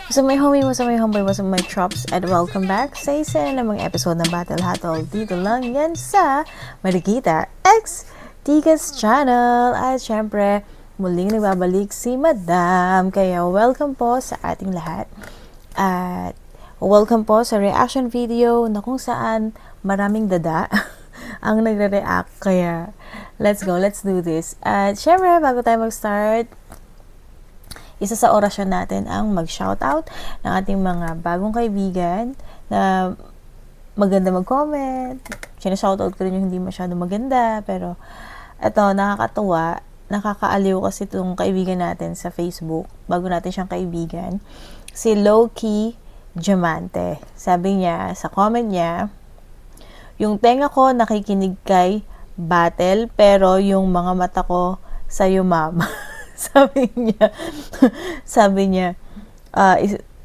So my homie, what's up my homeboy, what's up my chops, and welcome back sa isa na namang episode ng Battle Hatol. Dito lang yan sa Marikita X Tigas Channel. At syempre, muling nagbabalik si Madam. Kaya welcome po sa ating lahat. At welcome po sa reaction video na kung saan maraming dada ang nagre-react. Kaya let's go, let's do this. At syempre, bago tayo mag-start, isa sa orasyon natin ang mag-shoutout ng ating mga bagong kaibigan na maganda mag-comment. Sina-shoutout ko rin yung hindi masyado maganda, pero eto, nakakatuwa, nakakaaliw kasi itong kaibigan natin sa Facebook, bago natin siyang kaibigan, si Low-Key Diamante. Sabi niya, sa comment niya, yung tenga ko nakikinig kay Battle, pero yung mga mata ko sa'yo, ma'am. sabi niya,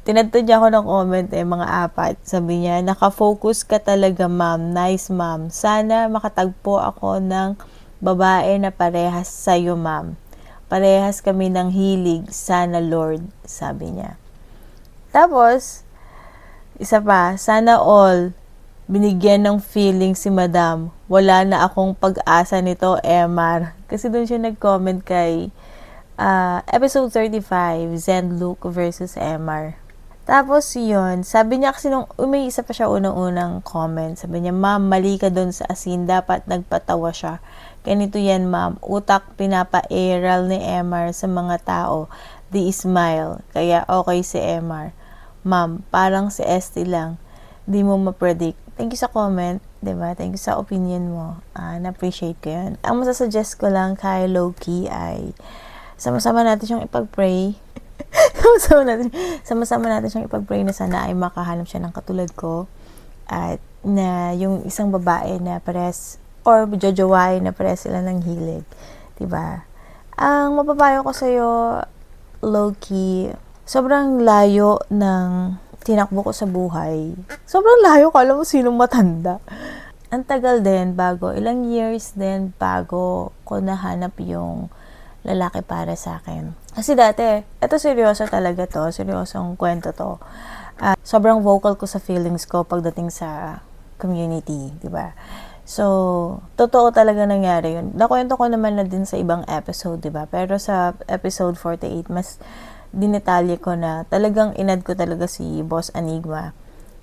tinatad niya ako ng comment mga 4. Sabi niya, nakafocus ka talaga, ma'am. Nice, ma'am. Sana makatagpo ako ng babae na parehas sa'yo, ma'am. Parehas kami ng hilig. Sana, Lord. Sabi niya. Tapos, isa pa, sana all binigyan ng feeling si Madam. Wala na akong pag-asa nito, Emar. Kasi doon siya nag-comment kay episode 35, Zen Luke versus Emar. Tapos yun, sabi niya kasi nung may isa pa siya unang-unang comment, sabi niya, ma'am, mali ka doon sa asin, dapat nagpatawa siya. Ganito yan, ma'am, utak pinapa-aral ni Emar sa mga tao, di smile, kaya okay si Emar. Ma'am, parang si Esty lang, di mo ma-predict. Thank you sa comment, diba? Thank you sa opinion mo. Na-appreciate ko yun. Ang masasuggest ko lang kay Low-Key ay sama-sama natin siyang ipag-pray. sama-sama natin siyang ipag-pray na sana ay makahanap siya ng katulad ko. At na yung isang babae na pares, or jojowain na pares sila ng hilig. Diba? Ang mapapayo ko sa'yo, Low-Key, sobrang layo ng tinakbo ko sa buhay. Sobrang layo, kala mo sinong matanda. Ang tagal din bago, ilang years din bago ko nahanap yung lalaki para sa akin. Kasi dati, eto seryoso talaga to, seryosong kwento to. Sobrang vocal ko sa feelings ko pagdating sa community, di ba? So, totoo talaga nangyari yun. Nakwento ko naman na din sa ibang episode, di ba? Pero sa episode 48, mas dinetalye ko na talagang inad ko talaga si Boss Enigma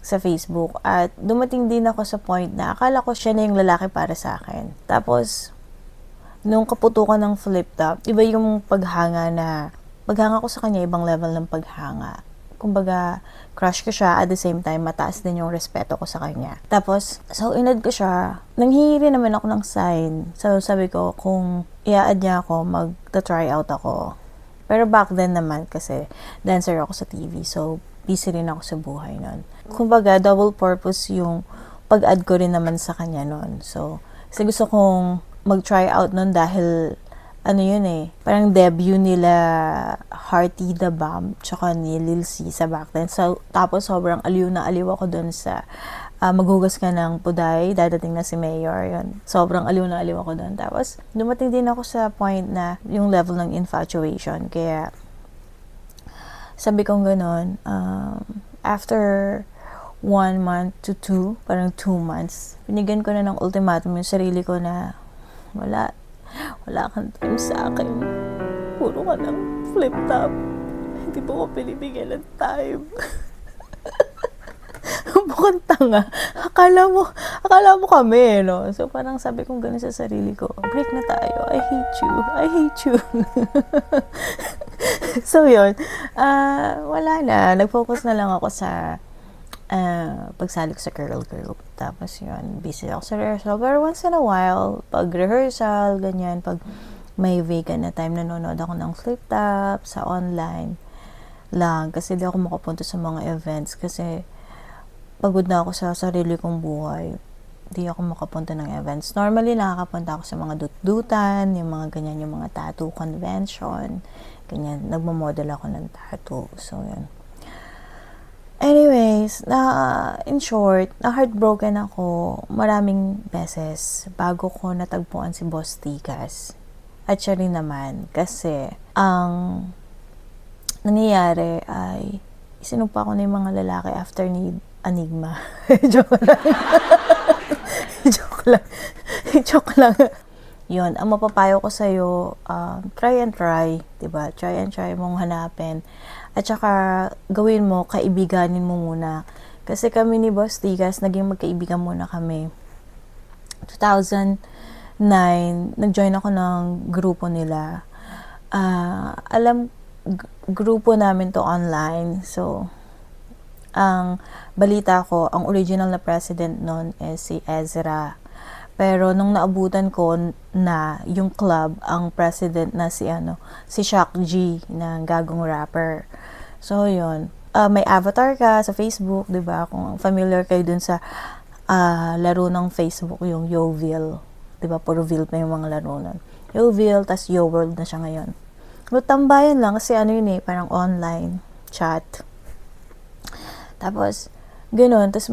sa Facebook. At dumating din ako sa point na akala ko siya na yung lalaki para sa akin. Tapos, nung kaputukan ng flip top, iba yung paghanga ko sa kanya, ibang level ng paghanga. Kumbaga, crush ko siya, at the same time, mataas din yung respeto ko sa kanya. Tapos, so inad ko siya, nanghihiri naman ako ng sign. So, sabi ko, kung i-add niya ako, mag-try out ako. Pero back then naman, kasi dancer ako sa TV, so busy rin ako sa buhay nun. Kumbaga, double purpose yung pag-add ko rin naman sa kanya nun. So, kasi gusto kong mag-try out nun dahil ano yun parang debut nila Hearty the Bomb tsaka ni Lil C sa back then. So, tapos sobrang aliw na aliw ako dun sa maghugas ka ng puday, dadating na si Mayor, yun. Sobrang aliw na aliw ako dun. Tapos, dumating din ako sa point na yung level ng infatuation. Kaya, sabi kong ganun, after 1 month to 2, parang 2 months, binigyan ko na ng ultimatum yung sarili ko na wala kang time sa akin. Puro ka ng flip top. Hindi mo ko pinibigyan ng time. Mukhang tanga. Akala mo kami, no? So, parang sabi kong gano'n sa sarili ko, break na tayo. I hate you. So, yun. Wala na. Nag-focus na lang ako sa pagsalik sa girl group. Tapos yun, busy ako sa rehearsal. Pero once in a while, pag rehearsal, ganyan, pag may vacant na time, nanonood ako ng flip top sa online lang. Kasi di ako makapunta sa mga events. Kasi pagod na ako sa sarili kong buhay. Di ako makapunta ng events. Normally, nakakapunta ako sa mga dut-dutan, yung mga ganyan, yung mga tattoo convention. Ganyan, nagmamodel ako ng tattoo. So, yun. Anyways, in short, na-heartbroken ako maraming beses bago ko natagpuan si Boss Tikas. At siya rin naman, kasi ang nangyayari ay Isinumpa ko na yung mga lalaki after ni Enigma. Joke lang. Joke lang. Joke lang. Yun, ang mapapayo ko sa'yo, try and try, diba? Try and try mong hanapin. At saka, gawin mo, kaibiganin mo muna. Kasi kami ni Boss Tigas, naging magkaibigan muna kami. 2009, nag-join ako ng grupo nila. Grupo namin to online. So, ang balita ko, ang original na president nun is si Ezra. Pero nung naabutan ko na yung club, ang president na si Shock G na gagong rapper. So, yun. May avatar ka sa Facebook, 'di ba? Kung familiar kayo dun sa laro ng Facebook, yung Yoville. 'Di ba? Puro Ville pa yung mga laro nun. Yoville, tas Yo World na siya ngayon. But tambayan lang kasi parang online chat. Tapos, gano'n. Tapos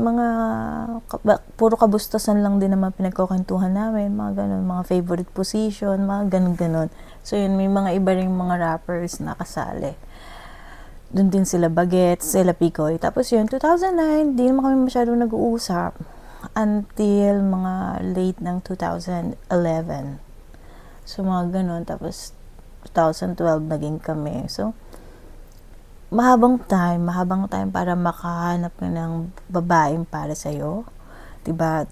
puro kabustasan lang din naman pinagkukwentuhan namin. Mga gano'n, mga favorite position, mga gano'n. So, yun, may mga iba ring mga rappers na kasali. Doon din sila Bagets, sila Picoy. Tapos yun, 2009, di naman kami masyadong nag-uusap. Until mga late ng 2011. So, mga gano'n. Tapos, 2012 naging kami. So, mahabang time para makahanap ka ng babaeng para sa'yo. Diba?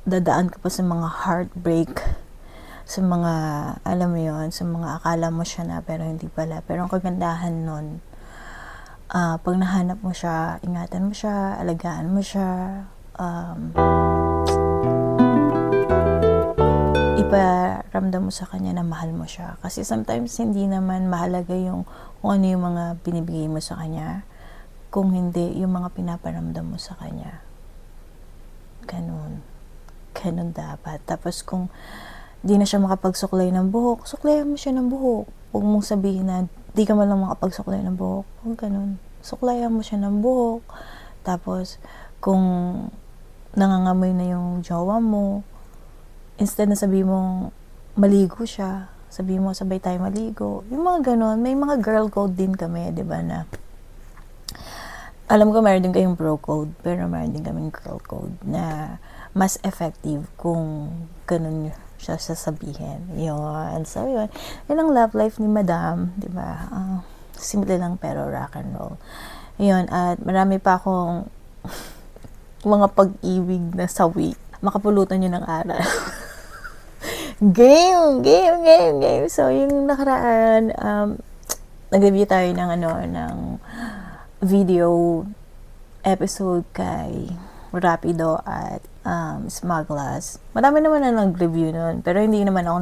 Dadaan ka pa sa mga heartbreak, sa mga, alam mo yun, sa mga akala mo siya na pero hindi pala. Pero ang kagandahan nun, pag nahanap mo siya, ingatan mo siya, alagaan mo siya, iparamdam mo sa kanya na mahal mo siya. Kasi sometimes hindi naman mahalaga yung kung ano yung mga binibigay mo sa kanya, kung hindi yung mga pinaparamdam mo sa kanya. Ganun dapat. Tapos kung di na siya makapagsuklay ng buhok, suklayan mo siya ng buhok. Huwag mong sabihin na di ka man lang makapagsuklay ng buhok. Huwag ganun. Suklayan mo siya ng buhok. Tapos kung nangangamoy na yung jowa mo, instead na sabihin mong maligo siya, sabihin mo sabay tayo maligo. Yung mga ganon, may mga girl code din kami, di ba, na alam ko meron din kayong bro code, pero meron din kaming girl code na mas effective kung ganon siya sasabihin. Yun. So, yun. Yun ang love life ni Madam, di ba? Simple lang pero rock and roll. Yun. At marami pa akong mga pag-ibig na sawi. Makapulutan nyo ng aral. Game. So, yung nakaraan, nag-review tayo ng video episode kay Rapido at Smugglers. Marami naman na nag-review nun, pero hindi naman ako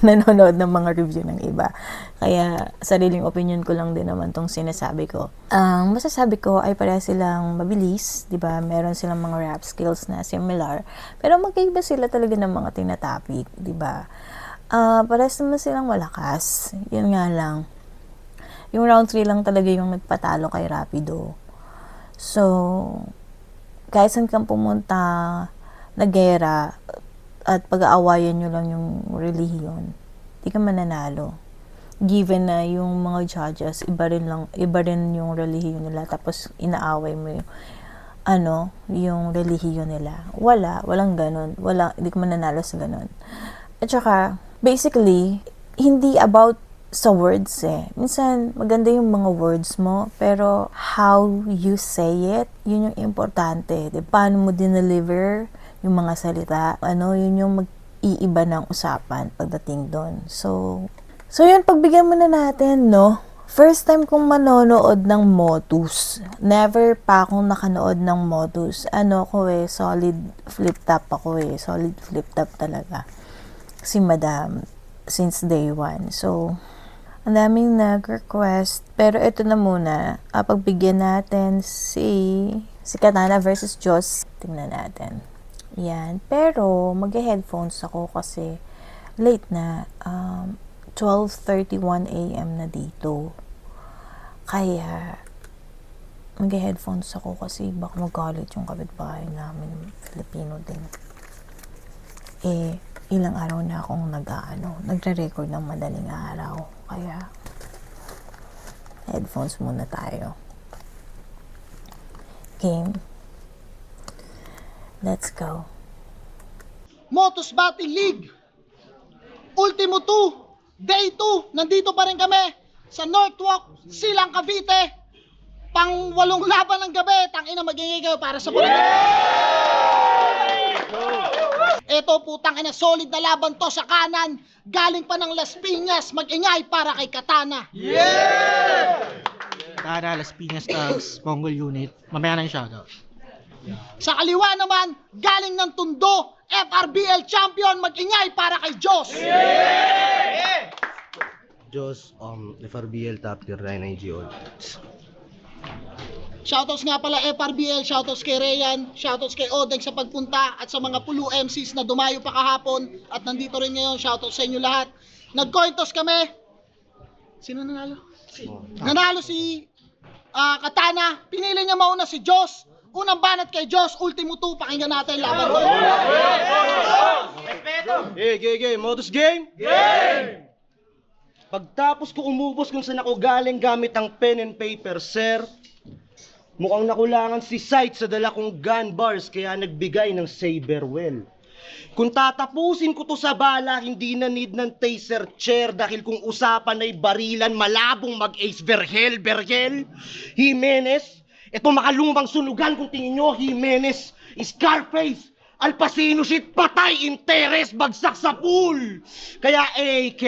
nanonood ng mga review ng iba. Kaya, sariling opinion ko lang din naman tong sinasabi ko. Ang masasabi ko ay pareha silang mabilis, di ba? Meron silang mga rap skills na similar, pero magkaiba sila talaga ng mga tinatopic, di ba? Parehas naman silang malakas. Yun nga lang. Yung round 3 lang talaga yung nagpatalo kay Rapido. So, kahit saan kang pumunta na gera at pag-aawayan nyo lang yung relihiyon, di ka mananalo. Given na yung mga judges, iba rin yung relihiyon nila, tapos inaaway mo yung relihiyon nila. Walang ganun. Hindi ka mananalo sa ganun. At saka, basically, hindi about sa words Minsan, maganda yung mga words mo, pero how you say it, yun yung importante. Paano mo dineliver yung mga salita. Yun yung mag-iiba ng usapan pagdating doon. So yun, pagbigyan muna natin, no? First time kong manonood ng Motus. Never pa akong nakanood ng Motus. Solid flip-top ako Solid flip-top talaga. Si Madam, since day one. So, ang daming nag-request. Pero ito na muna. Pagbigyan natin si Katana versus Joss. Tingnan natin. Yan. Pero, mag-headphones ako kasi late na. 12:31 a.m. na dito. Kaya, mag-headphones ako kasi baka magalit yung kapitbahay namin. Filipino din. Ilang araw na akong nagre-record ng madaling araw. Kaya, headphones muna tayo. game. Let's go. Motus Battle League Ultimo 2 Day 2. Nandito pa rin kami sa Northwalk, Silang, Cavite. Pang 8 laban ng gabi. Tangina, magingay kayo para sa mga. Ito putang ina, solid na laban to sa kanan. Galing pa ng Las Piñas, mag-ingay para kay Katana. Katana, Las Piñas Thugs, Mongol Unit. Mamaya na yung shoutout. Sa kaliwa naman, galing ng Tondo, FRBL champion, mag-ingay para kay Jos. Diyos, FRBL top tier 9 IG all. Shoutouts nga pala FRBL, shoutouts kay Rayan, shoutouts kay Odeng sa pagpunta at sa mga Pulu MCs na dumayo pa kahapon at nandito rin ngayon. Shoutouts sa inyo lahat. Nag-coin toss kami. Sino nanalo? Nanalo si Katana. Pinili niya mauna si Jos. Unang banat kay Jos, Ultimo 2. Pakinggan natin laban to. Game! Modus game? Game! Pagtapos ko umubos kung saan ako galing gamit ang pen and paper, sir, mukhang nakulangan si Sight sa dala kong gun bars kaya nagbigay ng saberwell. Kung tatapusin ko to sa bala, hindi na need ng taser chair dahil kung usapan ay barilan, malabong mag-ace Vergel, Jimenez. Ito makalumang sunugan kung tingin nyo, Jimenez, Scarface, Al Pacino shit, patay, interes, bagsak sa pool. Kaya AK,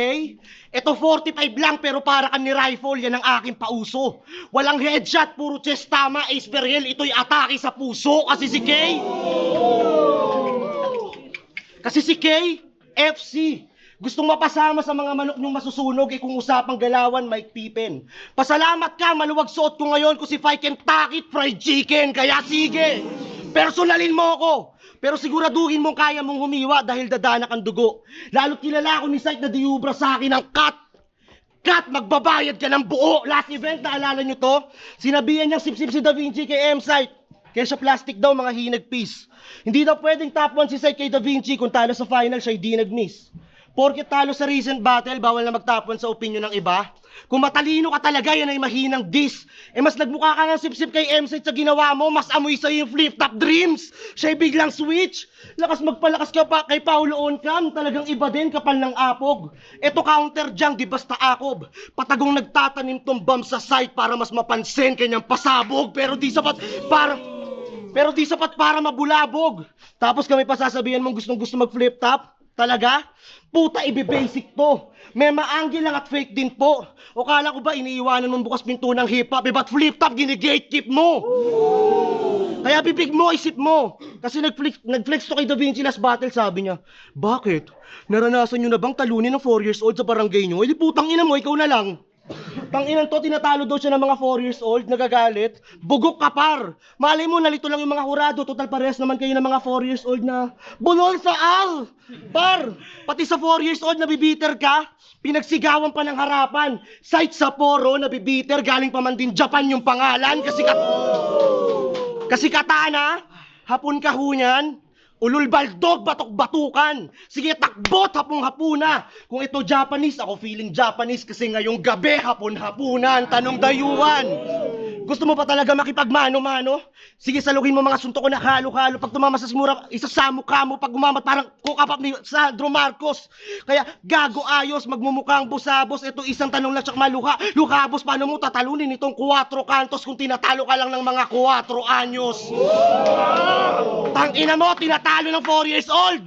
ito 45 lang pero para kan ni rifle, yan ang aking pauso. Walang headshot, puro chest tama, ace Vergel, ito'y atake sa puso kasi si Kay. Kasi si Kay, FC, gustong mapasama sa mga manok niyong masusunog kung usapang galawan, Mike Pippen. Pasalamat ka, maluwag suot ko ngayon kung si Fight Kentucky Fried Chicken. Kaya sige, personalin mo ako. Pero siguraduhin mong kaya mong humiwa dahil dadanak ang dugo. Lalo't kilala ko ni Sight na diubra sa akin ng cut. Cut, magbabayad ka ng buo. Last event, naalala nyo to? Sinabihan niyang sip-sip si Da Vinci kay M-Sight. Kesa plastic daw, mga hinag-piece. Hindi daw pwedeng top 1 si Sight kay Da Vinci kung talo sa final siya'y di nag-miss. Porket talo sa recent battle, bawal na mag-top 1 sa opinion ng iba. Kung matalino ka talaga, yan ay mahinang diss. Mas nagmukha ka ng sip-sip kay M-Sight sa ginawa mo, mas amoy sa'yo yung flip-top dreams. Siya'y biglang switch. Lakas magpalakas ka pa kay Paulo Oncam, talagang iba din, kapal ng apog. Eto counter jang, di basta akob. Patagong nagtatanim tong bomb sa site para mas mapansin kanyang pasabog. Pero di sapat para mabulabog. Tapos kami pa sasabihin mong gusto mag-flip top. Talaga? Puta, ibe-basic to. May ma-angle lang at fake din po. O kala ko ba iniiwanan mong bukas pinto ng hip-hop, ba't flip top gine-gatekeep mo? Kaya bibig mo, isip mo. Kasi nag-flex to kay Da Vinci last battle, sabi niya, bakit? Naranasan nyo na bang talunin ng 4 years old sa barangay nyo? Eh di putang ina mo, ikaw na lang. Tanginan to, tinatalo daw siya ng mga 4 years old, nagagalit. Bugok ka par. Malay mo, nalito lang yung mga hurado. Total pares naman kayo ng mga 4 years old na bulol sa al. Par, pati sa 4 years old nabibiter ka. Pinagsigawan pa ng harapan. Sight sa poro, nabibiter. Galing pa man din Japan yung pangalan. Kasi Katana, hapon ka hunyan. Ulul baldog, batok-batukan. Sige, takbot, hapong-hapuna. Kung ito Japanese, ako feeling Japanese kasi ngayong gabi, hapon-hapunan, tanong dayuan. Gusto mo pa talaga makipagmano-mano? Sige, saluhin mo mga suntok ko na halo-halo. Pag tumama sa simura, isasamo ka mo. Pag umamat, parang kukapap ni Sandro Marcos. Kaya gago ayos, magmumukhang busabos. Ito isang tanong lang, tsaka maluha. Luhabos, paano mo tatalunin itong 4 kantos kung tinatalo ka lang ng mga 4 anyos? Tangina mo, tinatalo ng 4 years old.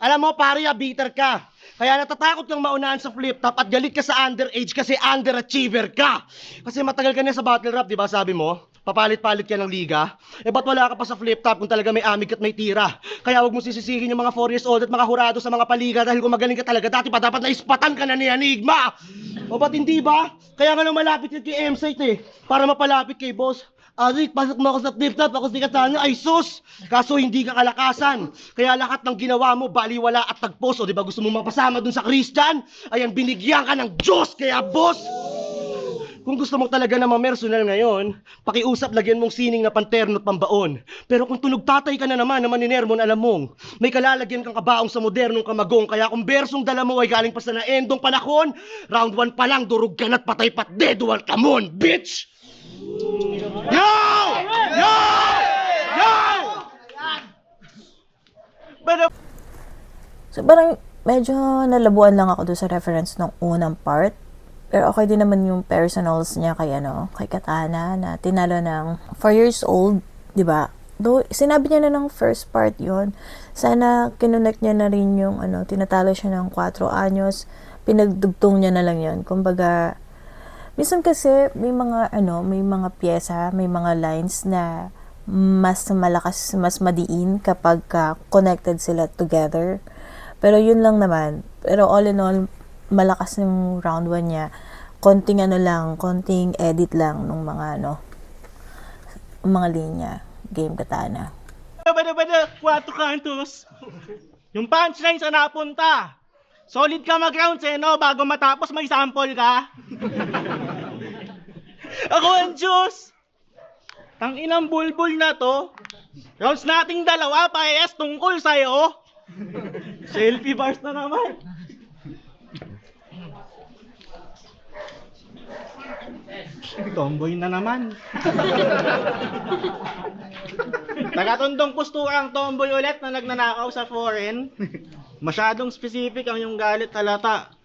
Alam mo, pare, bitter ka. Kaya natatakot kang maunahan sa flip top at galit ka sa underage kasi underachiever ka. Kasi matagal ka na sa battle rap, di ba? Sabi mo, papalit-palit ka ng liga. Eh ba't wala ka pa sa flip top kung talaga may amig at may tira? Kaya huwag mo sisisihin yung mga 4 years old at mga hurado sa mga paliga dahil kung magaling ka talaga, dati pa dapat naispatan ka na ni Enigma. O ba't hindi ba? Kaya nga nang malapit ka kay M-Sight eh, para mapalapit kay boss. Adik, pasok mo ako sa flip top, ako si Katana, ay sus! Kaso hindi ka kalakasan. Kaya lahat ng ginawa mo, baliwala at tagpos. O diba gusto mo mapasama dun sa Christian? Ayan, binigyan ka ng Diyos, kaya boss! Kung gusto mo talaga na ma-personal ngayon, pakiusap lagyan mong sining na panterno at pambaon. Pero kung tunog tatay ka na naman na maninermon, alam mong, may kalalagyan kang kabaong sa modernong kamagong. Kaya kung bersong dala mo ay galing pa sa naendong panahon, round 1 pa lang, durug ka na't patay pat dead, dual kamon, bitch! Yo! Yo! So, parang medyo nalabuan lang ako doon sa reference ng unang part. Pero okay din naman yung personals niya kay, kay Katana na tinalo ng 4 years old, di ba? Though, sinabi niya na ng first part yon. Sana kinonect niya na rin yung, tinatalo siya ng 4 anyos. Pinagdugtong niya na lang yon. Kumbaga, minsan kasi may mga pyesa, may mga lines na mas malakas, mas madiin kapag connected sila together. Pero yun lang naman. Pero all in all, malakas yung round 1 niya. Konting edit lang ng mga linya. Game Katana. Bada, 4 kantos. Yung punchline sa napunta. Solid ka mag-rounds no? Bago matapos may sample ka. Ako ang Diyos. Tanginang bulbul na to. Rounds nating dalawa, parehas tungkol sa'yo. Selfie bars na naman. Tomboy na naman. Tagatundong posturang tomboy ulit na nagnanakaw sa foreign. Masyadong specific ang yung galit halata.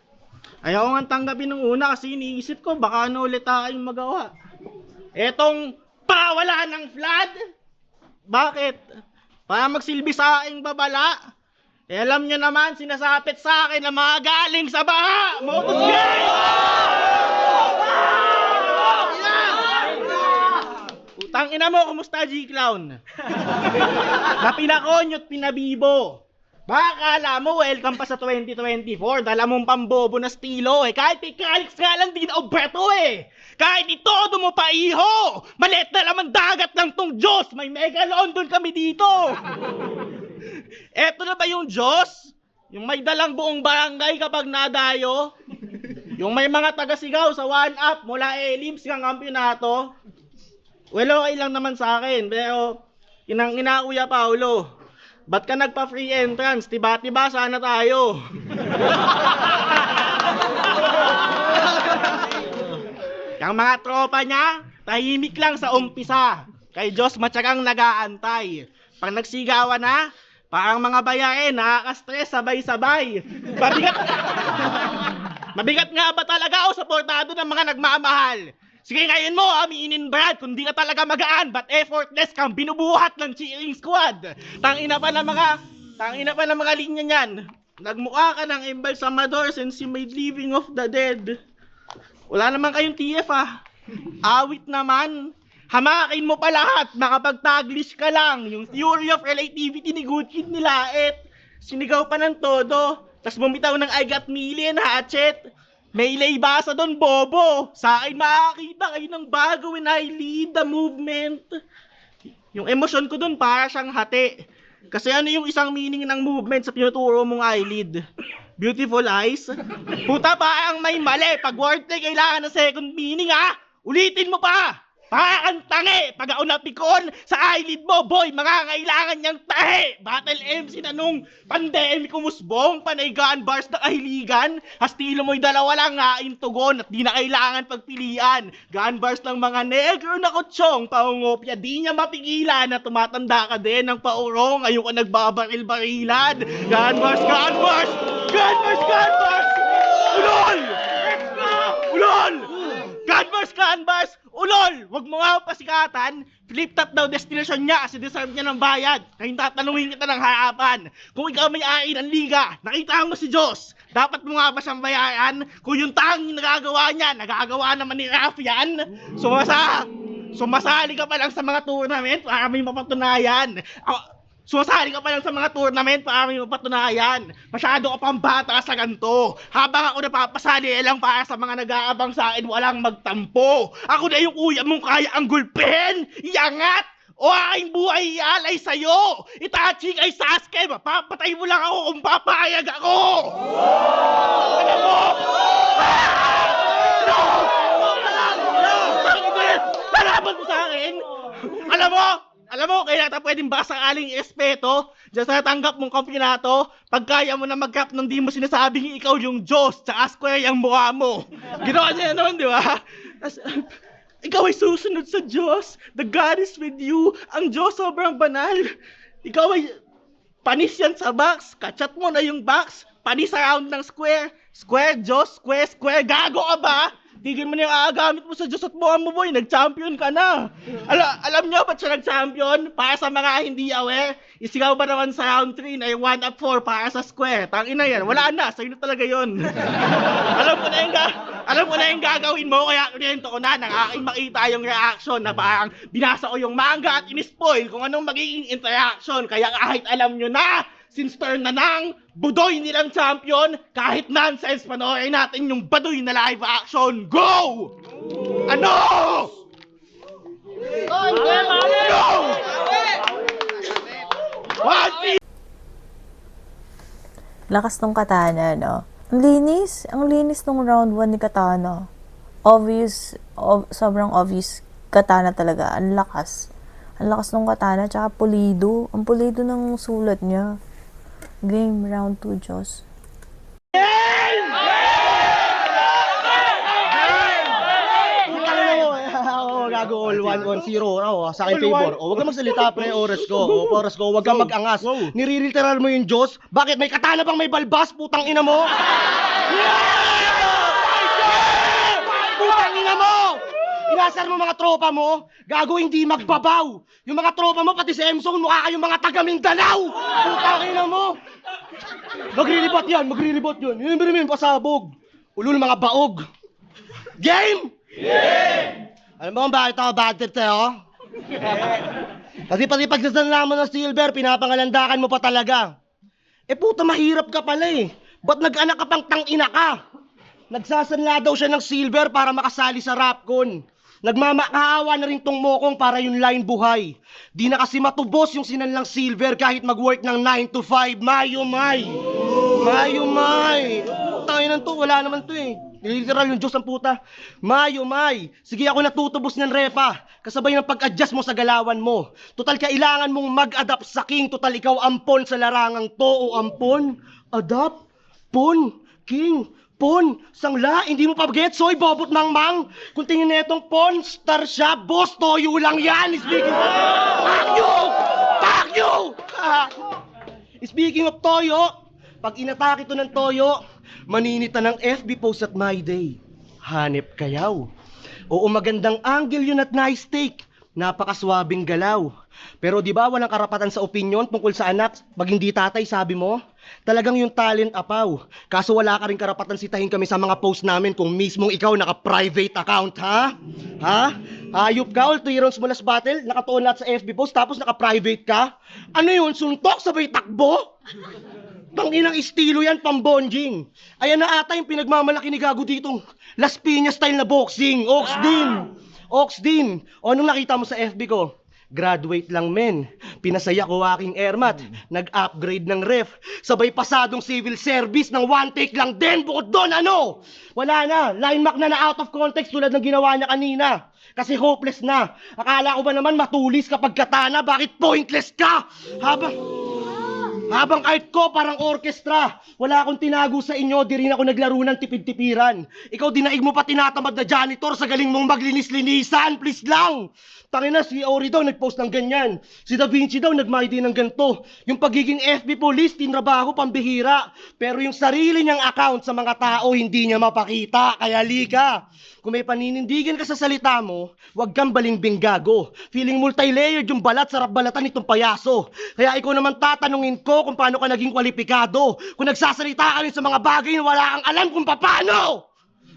Ayaw nga tanggapin nung una kasi iniisip ko baka ano ulit tayong magawa. Etong pawala ng flood? Bakit? Para magsilbi sa aking babala? Eh alam nyo naman, sinasapit sa akin na mga galing sa baha! Motos guys! Utang ina mo, kumusta G-Clown? Na pinakonyot pinabibo. Baka akala mo, welcome pa sa 2024. Dala mong pambobo na estilo eh. Kahit Calix nga lang di na obreto eh. Kahit itodo mo pa iho. Maliit na laman dagat ng tong Diyos. May mega London kami dito. Eto na ba yung Diyos? Yung may dalang buong barangay kapag nadayo? Yung may mga taga-sigaw sa 1-up mula Elims ng kampyonato? Well, okay lang naman sa akin. Pero, ina Kuya Paulo, ba't ka nagpa-free entrance? Tiba-tiba sana tayo. Yung mga tropa niya, tahimik lang sa umpisa. Kay Diyos matyagang nag-aantay. Pag nagsigawan na, parang mga bayae, nakaka-stress sabay-sabay. Mabigat nga ba talaga o supportado ng mga nagmamahal? Sige ngayon mo, aminin Brad, kung di ka talaga magaan, but effortless kang binubuhat ng cheering squad. Tangina pa ng mga linya niyan. Nagmukha ka ng embalsamador since you made Living of the Dead. Wala naman kayong TF Awit naman. Hamakin mo pa lahat, makapag-taglish ka lang. Yung theory of relativity ni Good Kid nilait. Sinigaw pa ng todo, tas bumitaw ng I got million hatchet. May laybasa doon, bobo. Sa akin makakita kayo ng bago when I lead the movement. Yung emosyon ko doon para siyang hati. Kasi ano yung isang meaning ng movement sa pinuturo mong eyelid? Beautiful eyes? Puta pa ang may mali. Pag wordplay kailangan ng second meaning Ulitin mo pa! Para kang tangi! Pag ako napikon sa eyelid mo, boy, makakailangan niyang tahi! Battle MC na nung pandemic umusbong, panay gun bars na kahiligan, hastilo mo'y dalawa lang tugon at di na kailangan pagpilian. Gun bars ng mga negro na kutsyong, paungopya, di niya mapigilan na tumatanda ka din ng paurong, ayoko nagbabaril-barilan. Gun bars, gun bars! Gun bars, gun bars! Ulol! Ulol! Gun bars, gun bars! Ulol! Wag mo nga pasikatan. Flip-top daw destination niya kasi deserve niya ng bayad. Kaya tatanungin kita ng harapan. Kung ikaw may-ari ng liga, nakita mo si Diyos, dapat mo nga ba siyang bayaran? Kung yung tanging nagagawa niya, nagagawa naman ni Raf yan, sumasali ka pa lang sa mga tournament para may mapatunayan. Sumasali ka pa lang sa mga tournament para may mapatunayan. Masyado ka pang bata sa ganito. Habang ako napapasali lang para sa mga nag-aabang sa akin, walang magtampo. Ako na yung kuya mong kaya ang gulpen, iangat, o aking buhay ialay sa'yo. Itachi kay Sasuke, mapapatay mo lang ako kung papayag ako. Alam mo? Salamat mo sa akin. Alam mo, kaya natin pwedeng baka sakaling espeto dyan sa natanggap mong kampyonato, pag kaya mo na mag-rap nang di mo sinasabing ikaw yung Diyos, tsaka square yung mukha mo. Ginawa niya naman, di ba? Ikaw ay susunod sa Diyos. The God is with you. Ang Diyos sobrang banal. Ikaw ay Panis yan sa box. Kachat mo na yung box. Panis sa round ng square. Square, Diyos, square, square. Gago ka ba? Tigil mo na yung aagamit mo sa Diyos at buwan mo, boy. Nag-champion ka na. Alam nyo ba't siya nag-champion? Para sa mga hindi aware, isigaw ba naman sa round 3 na 1 up 4 para sa square? Tangina yan. Wala na. Sa'yo na talaga yun. Alam ko na yung gagawin mo, kaya kliyento ko na nang aking makita yung reaction na parang binasa ko yung manga at in-spoil kung anong magiging interaction. Kaya kahit alam nyo na, since turn na nang budoy nilang champion, kahit nonsense, panoorin natin yung baduy na live action. Go! Ano? Go! One, Lakas ng Katana, no? Ang linis nung round 1 ni Katana. Sobrang obvious Katana talaga. Ang lakas ng Katana, tsaka pulido. Ang pulido ng sulat niya. Game, round 2, Diyos. Gago, all 1-0. Sa akin favor. Huwag kang magsalita, pre, oras ko. Huwag kang mag-angas. Niriliteral mo yung Diyos? Bakit? May katana bang may balbas? Putang ina mo! Putang ina mo! Inasar mo mga tropa mo, gago hindi magbabaw. Yung mga tropa mo, pati si Emsong, mukha kayong mga taga Mindanao. Putang ina mo! Magriribot yan. Hindi pasabog. Ulul mga baog. Game! Alam mo kung bakit ako bad trip sa'yo? Kasi pati pagsasala mo ng silver, pinapangalandakan mo pa talaga. Puta, mahirap ka pala eh. Ba't nag-anak ka pang tangina ka? Nagsasanla daw siya ng silver para makasali sa Rapcon. Nagmamakaawa na rin tong mokong para yung line buhay. Di na kasi matubos yung sinanlang silver kahit mag-work ng 9 to 5. Mayo-may! Tayo to, wala naman to eh. Literal yung Diyos ang puta. Mayo-may! Sige ako natutubos ng repa. Kasabay ng pag-adjust mo sa galawan mo. Total kailangan mong mag-adapt sa king. Total ikaw ampon sa larangang to o ampon. Adapt? Pon? King? Pon, sangla, hindi mo pa gets, soy, bobot mangmang. Kung tingin na itong pon, star siya, boss, toyo lang yan. Fuck you! Speaking of toyo, pag inatake ito ng toyo, maninita ng FB post at my day. Hanep kayaw. Oo, magandang angle yun at nice take. Napakaswabing galaw. Pero di ba walang karapatan sa opinion tungkol sa anak pag hindi tatay, sabi mo? Talagang yung talent apaw. Kaso wala ka rin karapatan sitahin kami sa mga post namin kung mismong ikaw naka-private account, ha? Ha? Hayop ka, all 3 rounds mo last battle, nakatuon lahat sa FB post, tapos naka-private ka? Ano yun, suntok sabay takbo? Tanginang estilo yan, pambonjing. Ayan na ata yung pinagmamalaki ni Gago ditong Las Piñas style na boxing. Ox din. O anong nakita mo sa FB ko? Graduate lang men. Pinasaya ko aking airmat. Nag-upgrade ng ref. Sabay pasadong civil service ng one take lang din. Bukod doon ano? Wala na. Line mark na out of context tulad ng ginawa niya kanina. Kasi hopeless na. Akala ko ba naman matulis kapag katana? Bakit pointless ka? Habang art ko parang orkestra. Wala akong tinago sa inyo, di rin ako naglaro ng tipid-tipiran. Ikaw dinaig mo pa tinatamad na janitor sa galing mong maglinis-linisan, please lang. Tangina, si Ori daw nagpost ng ganyan. Si Da Vinci daw nagmay din ng ganito. Yung pagiging FB police, tinrabaho, pambihira. Pero yung sarili niyang account sa mga tao, hindi niya mapakita. Kaya liga. Kung may paninindigan ka sa salita mo, huwag kang balingbing gago. Feeling multi-layered yung balat, sarap balatan itong payaso. Kaya ikaw naman tatanungin ko kung paano ka naging kwalipikado. Kung nagsasalita ka rin sa mga bagay na wala kang alam kung paano.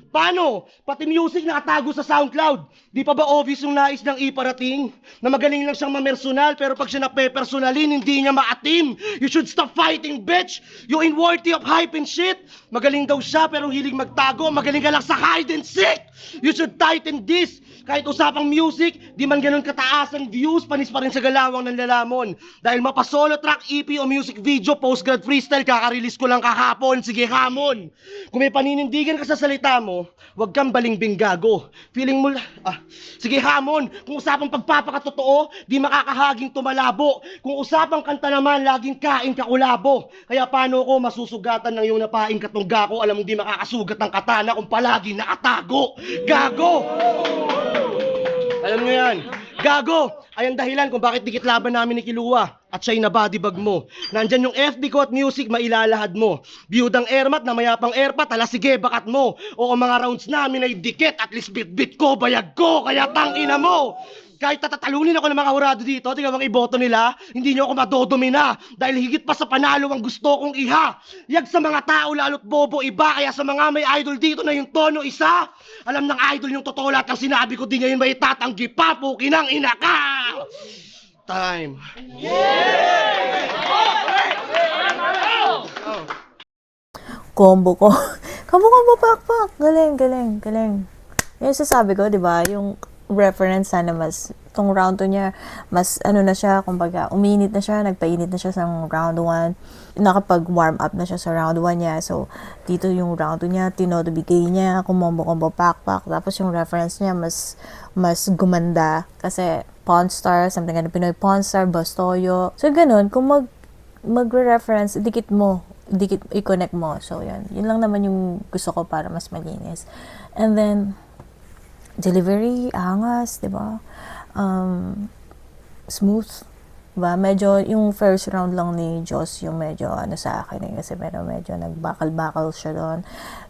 Paano? Pati music nakatago sa SoundCloud. Di pa ba obvious yung nais niyang iparating? Na magaling lang siyang mamersonal, pero pag siya nape-personalin, hindi niya maatim. You should stop fighting, bitch! You ain't worthy of hype and shit! Magaling daw siya, pero hilig magtago. Magaling ka lang sa hide and seek! You should tighten this! Kahit usapang music, di man ganun kataas ang views, panis pa rin sa galawang ng lalamon. Dahil mapa-solo track, EP o music video, postgrad freestyle, kaka-release ko lang kahapon. Sige, hamon! Kung may paninindigan ka sa salita mo, huwag kang balingbing gago. Feeling mo, sige hamon. Kung usapang pagpapakatotoo, di makakahaging tumalabo. Kung usapang kanta naman, laging kain kakulabo. Kaya paano ko masusugatan ng iyong napaing katungga ko? Alam mo di makakasugat ang katana kung palagi nakatago. Gago! Alam nyo yan, Gago! Ay ang dahilan kung bakit dikit laban namin ni Kilua. At siya'y nabadibag mo. Nandyan yung FB ko at music, mailalahad mo. Biyudang airmat na mayapang airpat, hala sige, bakat mo. O ang mga rounds namin ay dikit, at least bit-bit ko, bayag ko, kaya tangina mo. Kahit tatatalunin ako ng mga hurado dito, tingnan ang iboto nila, hindi nyo ako madodomina. Dahil higit pa sa panalo ang gusto kong iha. Yag sa mga tao lalo't bobo iba, kaya sa mga may idol dito na yung tono isa. Alam ng idol yung totoo lahat ng sinabi ko, di ngayon may tatanggi pa, pukinang ina ka! Time. Combo ko. Combo, pakpak. Galing, galing, galing. Yung sasabi ko, di ba, yung reference sana mas, tong round 2 niya, mas ano na siya, kumbaga, uminit na siya, nagpainit na siya sa round 1, nakapag-warm up na siya sa round 1 niya. So, dito yung round 2 niya, tinodo bigay niya, kumombo, pakpak. Tapos yung reference niya, mas gumanda. Kasi, Pawn Star, something ano, Pinoy Pawn Star, Bastoyo. So, ganun, kung magre-reference, dikit i-connect mo. So, yun. Yun lang naman yung gusto ko para mas malinis. And then, delivery, angas, di ba? Smooth. Diba? Medyo, yung first round lang ni Joss, yung medyo, sa akin kasi medyo nagbakal-bakal siya doon.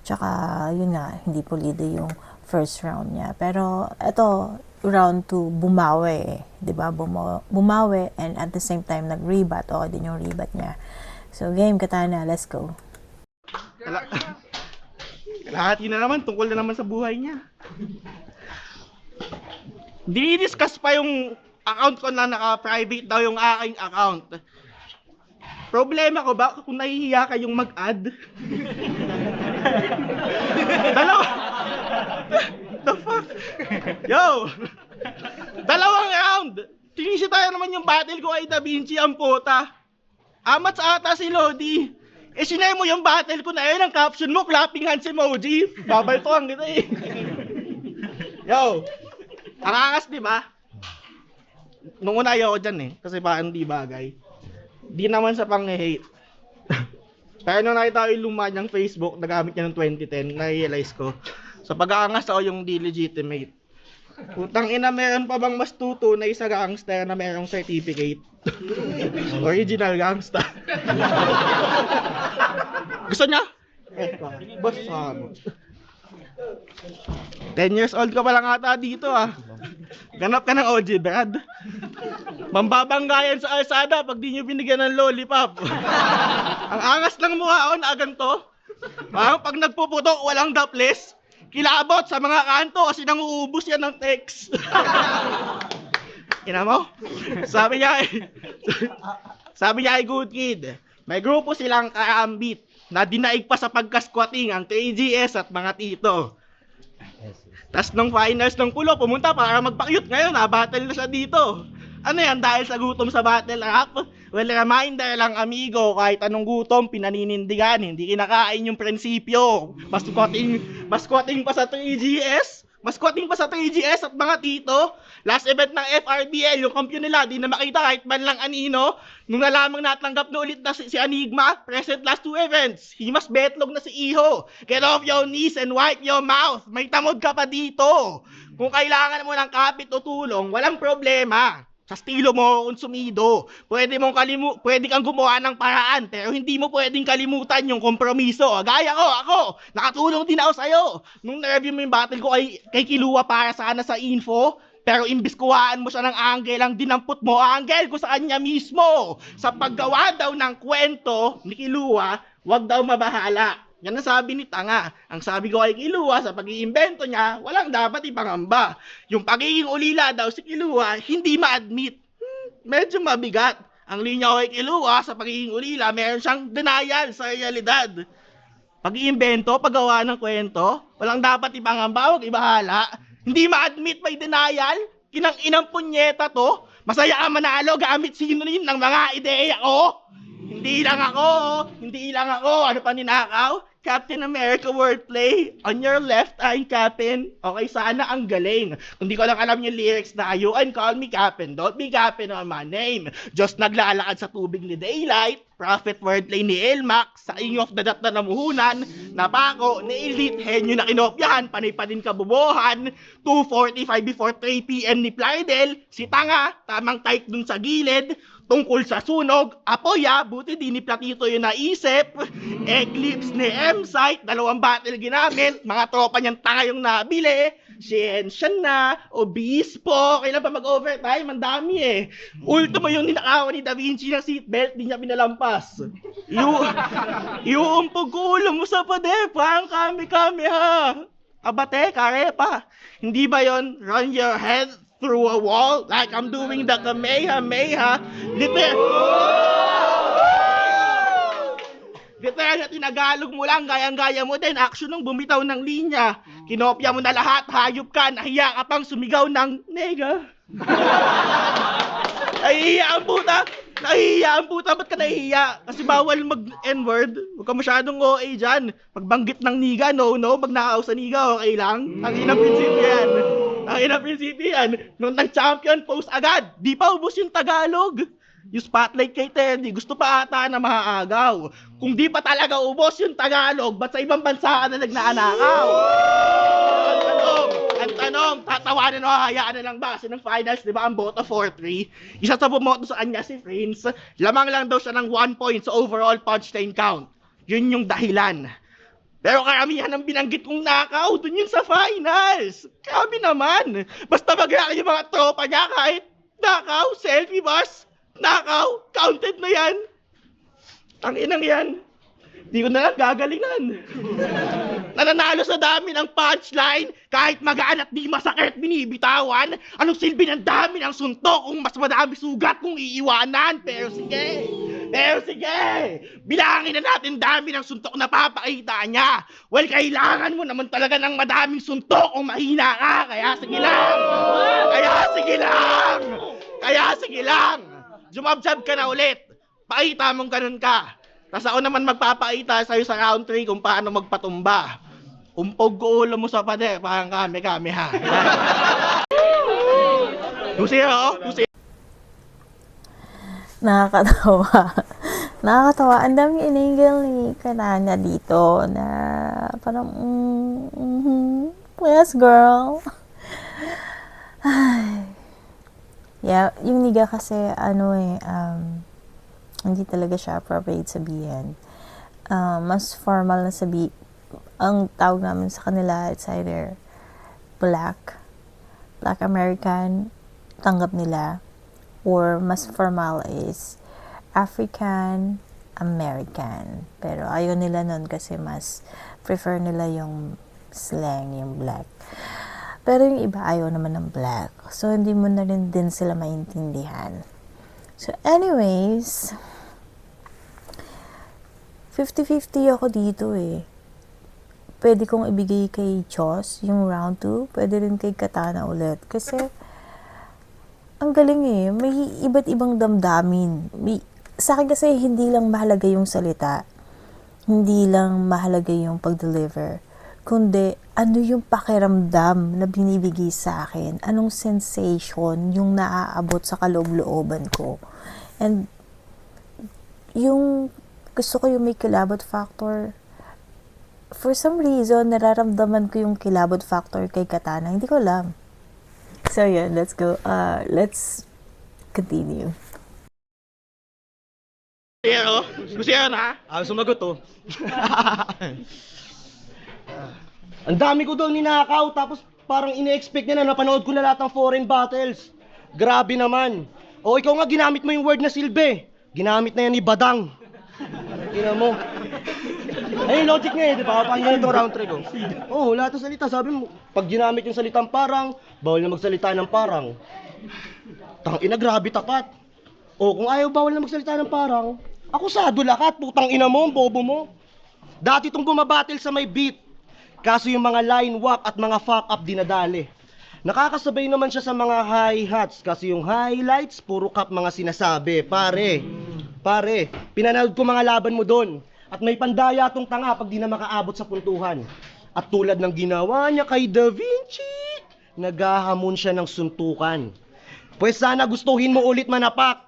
Tsaka, yun nga, hindi pulido yung first round niya. Pero, eto, round 2, bumawi. Diba? Bumawi, and at the same time, nag-rebat. Okay din yung rebat niya. So, game, Katana, let's go. Kalahati na naman, tungkol na naman sa buhay niya. Dinidiscuss pa yung account ko na naka-private daw yung aking account. Problema ko ba kung nahihiya kayong mag-add? Dalawa! The fuck? Yo! Dalawang round! Sinisita naman yung battle ko kay Da Vinci ang puta. Amat sa ata si Lodi. Sinare mo yung battle ko na yun, ang caption mo, clapping hands emoji. Babaltoan kita eh. Yo! Ang angas, di ba? Nung una ayaw ko dyan eh, kasi parang di bagay. Di naman sa pang-hate. Pero nung nakita ko yung luma niyang Facebook, nagamit niya ng 2010, na-realize ko, sa pag-aangas ako yung di legitimate. Putang ina, meron pa bang mas tutunay sa gangster na merong certificate? Original gangster. Gusto niya? Basta 10 years old ka pa lang ata dito ah. Ganap ka ng OG, Brad. Mambabanggayan sa alsada pag di nyo binigyan ng lollipop. Ang angas ng mukha ko na ganito. Parang pag nagpuputok, walang daples. Kilabot sa mga kanto kasi nanguubos yan ng text. Ina mo? Sabi niya ay good kid. May grupo silang kaambit na dinaig pa sa pagka-squatting ang KGS at mga tito. Tas nung finals ng pulo, pumunta para magpa-cute. Ngayon, battle na siya dito. Ano yan, dahil sa gutom sa battle rap? Well, reminder lang amigo, kahit anong gutom, pinaninindigan, hindi kinakain yung prinsipyo. Mas squatting pa sa 3GS. Mas squatting pa sa 3GS at mga tito. Last event ng FRBL, yung compute nila, di na makita kahit man lang anino. Nung nalamang natanggap na ulit na si Enigma, present last 2 events. Himas betlog na si Iho. Get off your knees and wipe your mouth. May tamod ka pa dito. Kung kailangan mo ng kapit o tulong, walang problema. Sa estilo mo konsumido. Pwede kang gumawa ng paraan, pero hindi mo pwedeng kalimutan yung kompromiso. Gaya ko, ako, nakatulong din ako sa'yo. Nung na-review mo yung battle ko kay Kilua para sana sa info, pero imbis kuhaan mo siya ng angle, ang dinampot mo, angle ko sa kanya mismo. Sa paggawa daw ng kwento ni Kilua, wag daw mabahala. Yan ang sabi ni Tanga. Ang sabi ko kay Kilua, sa pag-iimbento niya, walang dapat ipangamba. Yung pagiging ulila daw si Kilua, hindi ma-admit. Medyo mabigat. Ang linya ko kay Kilua, sa pagiging ulila, meron siyang denial sa realidad. Pag-iimbento, paggawa ng kwento, walang dapat ipangamba, wag ibahala. Hindi ma-admit may denial, kinang-inang punyeta to. Masaya ka manalo gamit sinunin ng mga ideya ko. Hindi lang ako, ano pa ninakaw? Captain America wordplay, on your left, I'm Captain. Okay, sana ang galing. Kung di ko lang alam yung lyrics na, you can call me Captain, don't be Captain on my name. Just naglalakad sa tubig ni Daylight, Prophet Wordplay ni Elmac, sa King of the Dot na namuhunan, Napako ni Elite, henyo na kinopyahan, panay pa din kabubuhan, 2:45 before 3 p.m. ni Plydel, si Tanga, tamang type dun sa gilid, tungkol sa sunog, Apoya, buti di ni Platito yung naisip, Eclipse ni M-Site, 2 battle ginamit, mga tropa niyang tanga yung nabili, Siyensya na, Obispo, kailan pa mag-overtime, ang dami eh. Ultimo yung ninakawan ni Da Vinci ng seatbelt, di niya pinalampas. Iuumpog ko ulo mo sa pader, parang kami ha. Abate, karepa. Hindi ba yon run your head through a wall like I'm doing the Kamehameha? Literal na tinagalog mo lang, gayang-gaya mo din, action nung bumitaw ng linya. Kinopya mo na lahat, hayop ka, nahiya ka pang sumigaw ng nega. Nahihiya ang puta, ba't ka nahihiya? Kasi bawal mag-N-word, huwag ka masyadong OA dyan. Pagbanggit ng niga, no, pag nakakaw sa niga, okay lang. Ang inang prinsipyo yan. Nung nag-champion, post agad, di pa ubos yung Tagalog. Yung spotlight kay Teddy, gusto pa ata na maaagaw. Kung di pa talaga ubos yung Tagalog, ba't sa ibang bansa ka na nagnaanakaw? Ang tanong, tatawanan o hahayaan na lang ba? Kasi ng finals, di ba, ang boto 4-3. Isa sa bumoto sa kanya si Prince, lamang lang daw siya ng 1 point sa overall punchline count. Yun yung dahilan. Pero karamihan ng binanggit kong nakaw, dun yun sa finals. Grabe naman. Basta mag-react yung mga tropa niya kahit nakaw, selfie bars, nakaw, counted na yan. Ang inang yan. Di ko na lang gagalingan. Nananalo sa dami ng punchline, kahit magaan at di masakit binibitawan. Anong silbi ng dami ng suntok kung mas madami sugat kung iiwanan? Pero sige, bilangin na natin dami ng suntok na papakita niya. Well, kailangan mo naman talaga ng madaming suntok kung mahina ka. Kaya sige lang. Jumabjab ka na ulit. Pakita mong ganun ka. Tapos ako naman magpapakita sa'yo sa round 3 kung paano magpatumba. Umpog ko ulo mo sa pader, parang kami ha. Tusiro. Nakakatawa. Ang daming inangle ni Kanana dito na parang, yes, girl. Yeah, yung niga kasi, hindi talaga siya appropriate sabihin. Mas formal na ang tawag namin sa kanila, it's either Black American, tanggap nila, or mas formal is African American. Pero ayaw nila nun kasi mas prefer nila yung slang, yung black. Pero yung iba ayaw naman ng black. So, hindi mo na rin din sila maintindihan. So, anyways, 50-50 ako dito eh. Pwede kong ibigay kay Chos yung round 2. Pwede rin kay Katana ulit. Kasi, ang galing eh. May iba't ibang damdamin. Sa akin kasi, hindi lang mahalaga yung salita. Hindi lang mahalaga yung pag-deliver. Kundi, ano yung pakiramdam na binibigay sa akin? Anong sensation yung naaabot sa kaloob-looban ko? And, yung gusto ko yung may kilabot factor. For some reason, nararamdaman ko yung kilabot factor kay Katana. Hindi ko alam. So, yun. Let's go. Let's continue. Gusto yan ha? Sumagot oh. Ang dami ko daw ninakaw, tapos parang ine-expect niya na napanood ko na lahat ng foreign battles. Grabe naman. O ikaw nga ginamit mo yung word na silbi. Ginamit na yan ni Badang. Tingnan mo. Ay, logic nga eh, di ba? Paano ito round 3 ko? Oo, lahat ng salita. Sabi mo, pag ginamit yung salitang parang, bawal na magsalita ng parang. Tangina, grabe tapat. O kung ayaw bawal na magsalita ng parang, akusado lakat, putang ina mo, bobo mo. Dati itong bumabattle sa may beat. Kaso yung mga line wap at mga fuck up dinadali. Nakakasabay naman siya sa mga hi-hats. Kasi yung highlights, puro cap mga sinasabi. Pare, pinanood ko mga laban mo doon. At may pandaya tong tanga pag di na makaabot sa puntuhan. At tulad ng ginawa niya kay Da Vinci, naghahamon siya ng suntukan. Pues sana gustuhin mo ulit manapak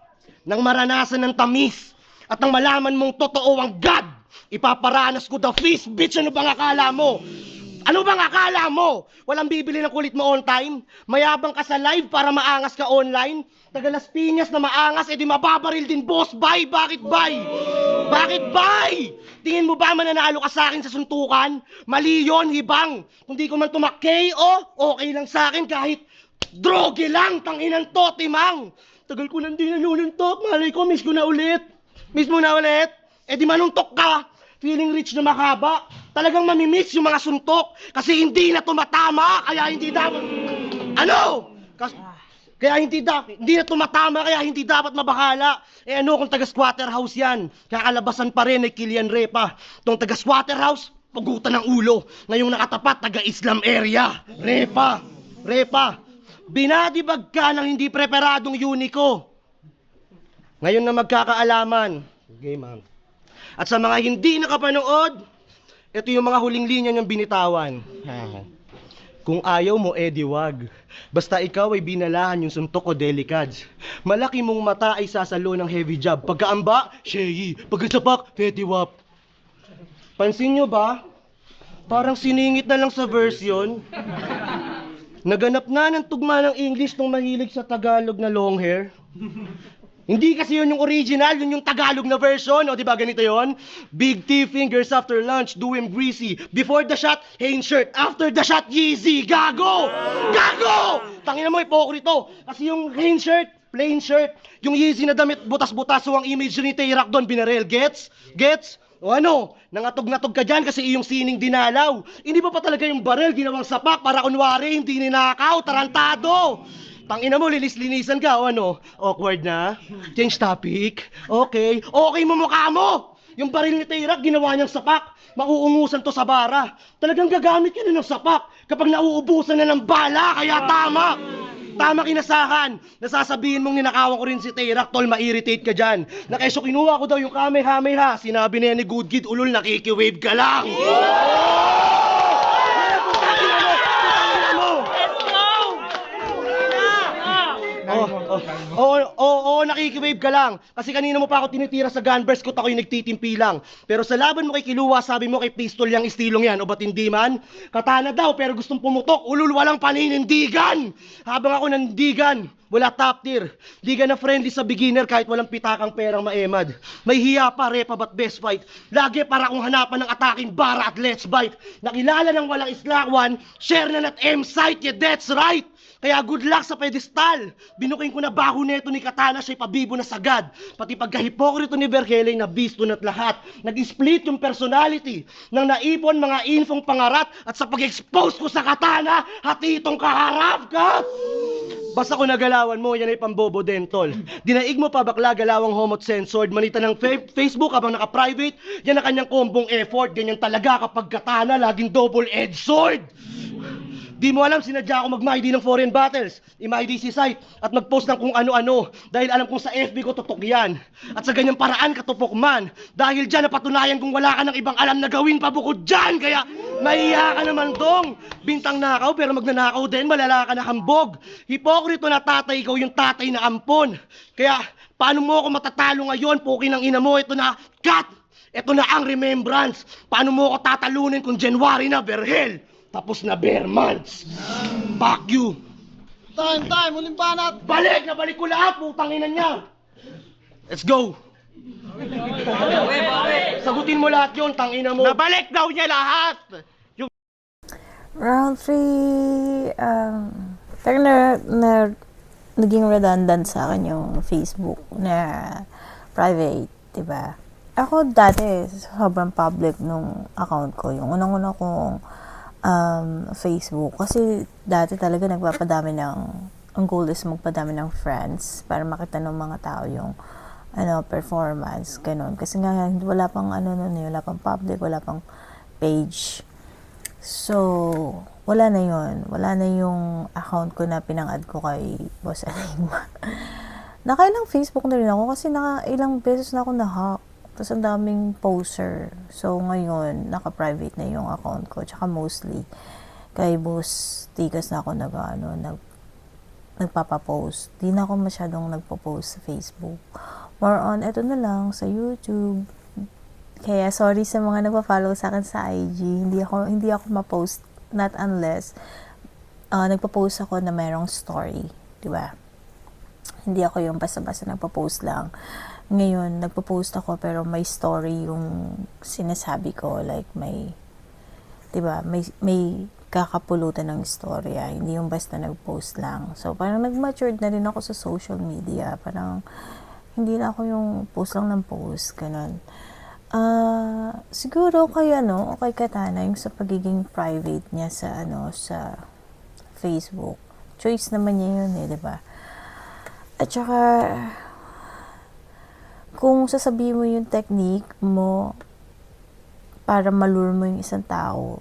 nang maranasan ng tamis At nang malaman mong totoo ang God, ipaparanas ko the feast, bitch! Ano bang akala mo? Ano bang akala mo? Walang bibili ng kulit mo on time? Mayabang ka sa live para maangas ka online? Taga Las Piñas na maangas, edi mababaril din, boss. Bye! Bakit bye? Bakit bye? Tingin mo ba mananalo ka sa akin sa suntukan? Mali yun, hibang. Kung di ko man tumak-KO, okay lang sa akin kahit droge lang, tanginan to, timang. Tagal ko nang di nanununtok, malay ko, miss ko na ulit. Miss mo na ulit? Eh di manuntok ka. Feeling rich na makaba. Talagang mamimiss yung mga suntok. Kasi hindi na tumatama, kaya hindi dapat... Ano? Kaya hindi na tumatama, kaya hindi dapat mabakala. Eh ano kung taga-squatter house yan? Kakalabasan pa rin ay Kilian Repa. Tong taga-squatter house, pagutan ng ulo. Ngayong nakatapat, taga-Islam area. Repa. Binadibag ka ng hindi preparadong Unico. Ngayon na magkakaalaman. Okay, ma'am. At sa mga hindi nakapanood, ito yung mga huling linya niyang binitawan. Kung ayaw mo, edi wag. Basta ikaw ay binalahan yung suntok o delicads. Malaki mong mata ay sasalo ng heavy job. Pagkaamba, sheyi. Pagkasapak, fetiwap. Pansin nyo ba? Parang siningit na lang sa version. Naganap na ng tugma ng English nung mahilig sa Tagalog na long hair. Hindi kasi yun yung original, yun yung Tagalog na version. O diba ganito yon? Big T fingers after lunch, do him greasy. Before the shot, Hanes shirt. After the shot, Yeezy. Gago! Tangina mo, hipokrito. Kasi yung Hanes shirt, plain shirt. Yung Yeezy na damit, butas-butas. So ang image ni Tay-Rock doon, binarel. Gets? O ano? Nangatog-natog ka dyan kasi iyong sining dinalaw. Hindi ba talaga yung barel ginawang sapak para kunwari hindi ninakaw, tarantado? Tangina mo, linis-linisan ka o ano? Awkward na? Change topic? Okay mo mukha mo! Yung baril ni Tay-Rock, ginawa niyang sapak. Mauungusan to sa bara. Talagang gagamit yun ng sapak kapag nauubusan na ng bala, kaya tama! Tama kinasahan. Nasasabihin mong ninakawan ko rin si Tay-Rock, tol, ma-irritate ka dyan. Na kesyo kinuha ko daw yung kamehameha. Sinabi niya ni Good Kid, ulol, nakikiwave ka lang. Oo, nakikiwave ka lang. Kasi kanina mo pa ako tinitira sa gunburst ko, ako'y nagtitimpi lang. Pero sa laban mo kay Kiluwa, sabi mo kay pistol yung istilong yan, o ba't hindi man? Katana daw, pero gustong pumutok, ulul, walang paninindigan. Habang ako nandigan, wala top tier. Di ka na friendly sa beginner kahit walang pitakang perang maemad. May hiya pa, repa, but best fight. Lagi para kung hanapan ng ataking bara at let's bite. Nakilala ng walang islakwan, share na at M-site, yeah, that's right. Kaya good luck sa pedestal. Binuking ko na baho neto ni Katana, siya'y pabibo na sagad. Pati pagkahipokrito ni Vergele na bisto na't lahat. Nag-split yung personality ng naipon mga infong pangarat at sa pag-expose ko sa Katana, hati itong kaharap ka. Basta kung nagalawan mo, yan ay pambobo dentol. Dinaig mo pa bakla, galawang homot censored. Manita ng Facebook habang naka-private, yan ang kanyang kombong effort. Ganyan talaga kapag Katana, laging double-edged sword. Di mo alam, sinadya ako mag-MID ng foreign battles, i-MID si site, at mag-post ng kung ano-ano. Dahil alam kong sa FB ko tutok yan. At sa ganyang paraan katupok man. Dahil dyan napatunayan kung wala ka ng ibang alam na gawin pa bukod dyan. Kaya mahiya ka naman dong. Bintang nakaw pero magnanakaw din, malala ka na hambog. Hipokrito na tatay, ikaw yung tatay na ampon. Kaya paano mo ako matatalo ngayon, puki ng ina mo, ito na, cut! Ito na ang remembrance. Paano mo ako tatalunin kung January na, Berhel? Tapos na bare months. Fuck you. Time, huling banat. Balik ko lahat, putang ina niya. Let's go. Sagutin mo lahat yun, tangina mo. Nabalik daw niya lahat! Round 3, talagang naging redundant sa akin yung Facebook na private, diba? Ako dati, sobrang public nung account ko. Yung unang-una kong Facebook. Kasi dati talaga nagpapadami ang goal is magpadami ng friends para makita ng mga tao yung performance, ganun. Kasi nga, wala pang wala pang public, wala pang page. So, wala na yun. Wala na yung account ko na pinang-add ko kay Boss Enigma. Nakailang Facebook na rin ako kasi ilang beses na ako na-hack. Tapos ang daming poster. So, ngayon, naka-private na yung account ko. Tsaka mostly, kay Boss Tigas na ako nagpapapost. Di na ako masyadong nagpo-post sa Facebook. more on, eto na lang, sa YouTube. Kaya, sorry sa mga nagpa-follow sa akin sa IG. Hindi ako ma-post, not unless, nagpa-post ako na mayroong story. Diba? Hindi ako yung basta-basta nagpa-post lang. Ngayon, nagpo-post ako pero may story yung sinasabi ko, like may 'di ba? May kakapulutan ng istorya, hindi yung basta nag-post lang. So parang nag-matured na rin ako sa social media. Parang hindi na ako yung post lang ng post, ganun. Siguro kaya okay Katana yung sa pagiging private niya sa Facebook. Choice naman niya yun 'di ba? At saka kung sasabihin mo yung technique mo para malure mo yung isang tao,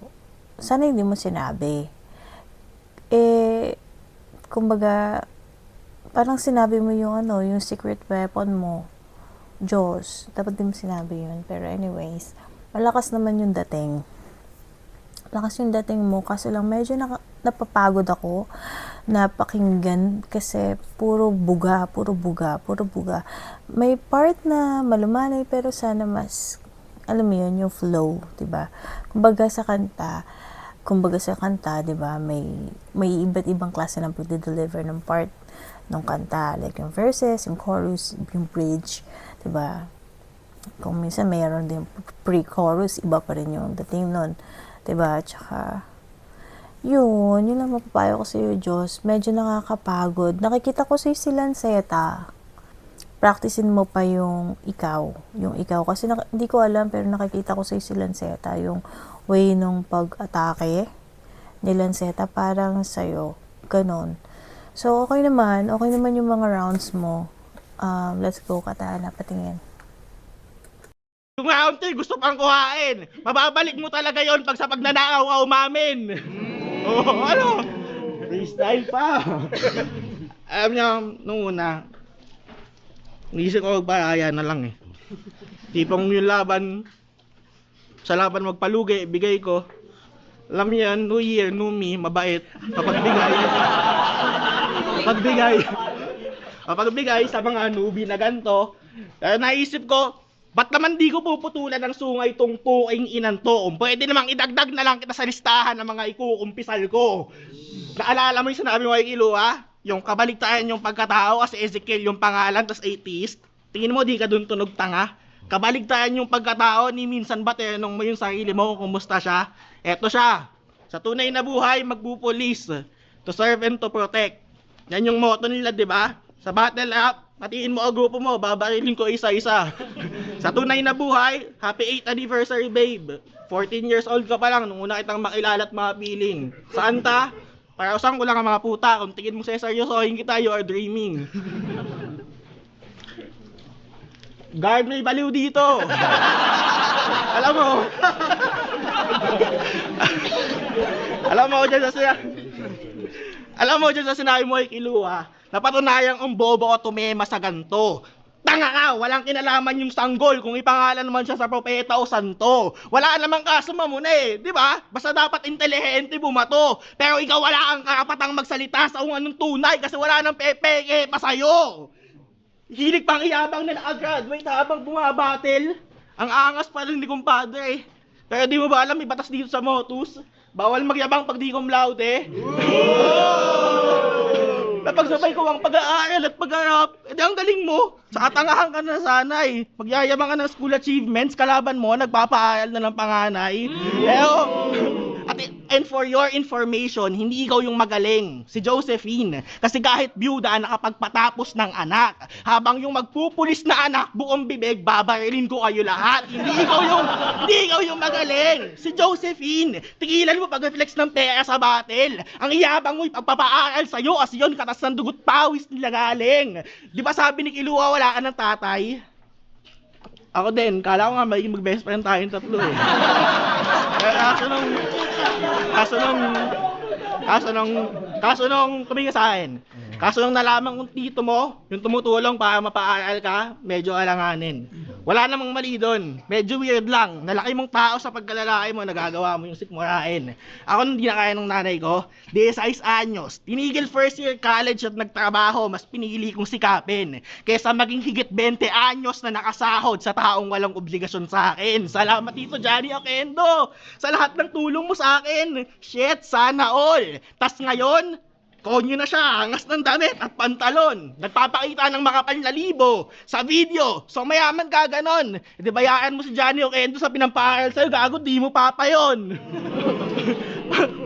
sana hindi mo sinabi. Kumbaga, parang sinabi mo yung yung secret weapon mo, Diyos. Dapat din mo sinabi yun. Pero anyways, malakas naman yung dating. Malakas yung dating mo, kasi lang medyo napapagod ako na pakinggan kasi puro buga. May part na malumanay pero sana mas, alam mo yun, yung flow, diba? Kumbaga sa kanta, 'di ba, may iba't ibang klase ng pagde-deliver ng part ng kanta, like yung verses, yung chorus, yung bridge, 'di ba? Kung minsan mayroon din pre-chorus, iba pa rin yung dating nun, 'di ba? Tsaka yun lang mapapayo ko sa iyo, Diyos. Medyo nakakapagod. Nakikita ko sa si Lanceta. Practicein mo pa yung ikaw. Kasi hindi ko alam, pero nakikita ko sa si Lanceta yung way nung pag-atake ni Lanceta parang sa'yo. Ganon. So, okay naman yung mga rounds mo. Let's go, Katana. Patingin. Yung round 3, gusto pang kuhain. Mababalik mo talaga yon pag sa pagnanakaw ka umamin. Oh, ano? Freestyle pa. Alam niya, nung una, naisip ko magparaya na lang eh. Tipong yung laban, sa laban magpalugi, bigay ko. Alam niya, new year, new me, mabait. Papagbigay sa mga newbie na ganito. Naisip ko, ba't naman di ko puputulan ng sungay tong puking inan to? Pwede namang idagdag na lang kita sa listahan ng mga ikukumpisal ko. Naalala mo yung sinabi mo kay Kilo, ha? Yung kabaligtaran yung pagkatao kasi Ezekiel yung pangalan, tas atheist. Tingin mo di ka dun tunog tanga? Kabaligtaran yung pagkatao ni minsan ba tinanong mo yung sarili mo kung kumusta siya? Eto siya. Sa tunay na buhay, magpupulis. To serve and to protect. Yan yung motto nila, di ba? Sa battle app, patiin mo ang grupo mo, babarilin ko isa-isa. Sa tunay na buhay, happy 8th anniversary, babe. 14 years old ka pa lang nung una kitang makilala at mapiling. Saan ta? Para usang ko lang ang mga puta. Kung tingin mo sa seryosohin kita, you are dreaming. Guard, may baliw dito. Alam mo. Alam mo dyan sa sinabi mo ay Kilua, napatunayang ang bobo ko tumema sa ganto. Tanga ka, walang kinalaman yung sanggol kung ipangalan naman siya sa propeta o santo. Wala namang kaso mamuna eh, di ba? Basta dapat intelihente bumato. Pero ikaw wala kang karapatang magsalita sa kung anong tunay kasi wala nang pepeke pa sa'yo. Hilig pang iyabang na nakagraduate habang bumabattle. Ang angas pa rin ni kumpadre. Pero di mo ba alam, may batas dito sa Motus? Bawal magyabang pag di cum laude. Napagsabay ko ang pag-aaral at pag-arap, edi ang galing mo. Sa katangahan ka na sanay. Magyayabang ka ng school achievements, kalaban mo, nagpapaaral na ng panganay. Pero, and for your information, hindi ikaw yung magaling, si Josephine. Kasi kahit byuda, nakapagpatapos ng anak. Habang yung magpupulis na anak, buong bibig, babarilin ko kayo lahat. Hindi ikaw yung magaling, si Josephine. Tigilan mo pag-reflex ng pera sa battle. Ang iyabang mo ipagpapaaral sa'yo kasi yun katas ng dugot pawis nila galing. Di ba sabi ni Kilua, wala ka ng tatay? Ako din, kala ko nga magiging mag-best friend tayong tatlo eh. Kaso nung Kaso nung tumingin sa akin, kaso nung nalaman kong tito mo, yung tumutulong para mapaaral ka, medyo alanganin. Wala namang mali doon. Medyo weird lang. Nalaki mong tao sa pagkalalaki mo, nagagawa mo yung sikmurain. Ako nung di na kaya ng nanay ko, 16 anyos, tinigil first year college at nagtrabaho, mas pinili kong sikapin. Kesa maging higit 20 anyos na nakasahod sa taong walang obligasyon sa akin. Salamat Tito Johnny Oquendo sa lahat ng tulong mo sa akin. Shit, sana all. Tas ngayon, konyo na siya, angas ng damit at pantalon. Nagpapakita ng makapal na libo sa video. So mayaman ka ganon. Di bayaan mo si Johnny Oquendo sa pinamparal sa'yo, gago, di mo papa yun.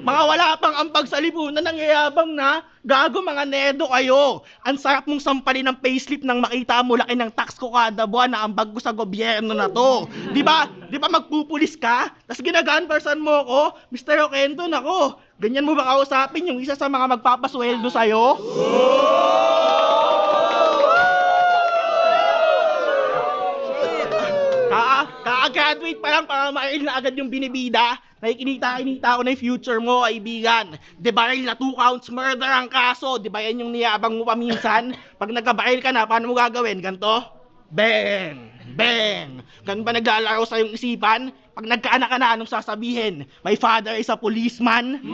Mga wala pang ambag sa lipunan, nangyayabang na, gago mga nedo kayo. Ang sarap mong sampalin ng payslip nang makita mo laki ng tax ko kada buwan na ambag ko sa gobyerno na to. Di ba? Di ba magpupulis ka? Tapos ginaganversan mo ko, Mr. Oquendo, nako. Ganyan mo ba kausapin yung isa sa mga magpapasweldo sa'yo? Kaka-graduate pa lang para makail na agad yung binibida. Nakikinita-kinita ko na yung future mo, kaibigan. Di baril na 2 counts murder ang kaso. Di ba yan yung niyabang mo paminsan? Pag nagkabaril ka na, paano mo gagawin? Ganto? Bang! Bang! Ganun ba naglalaro sa iyong isipan? Pag nagkaanak ka na, anong sasabihin? My father is a policeman?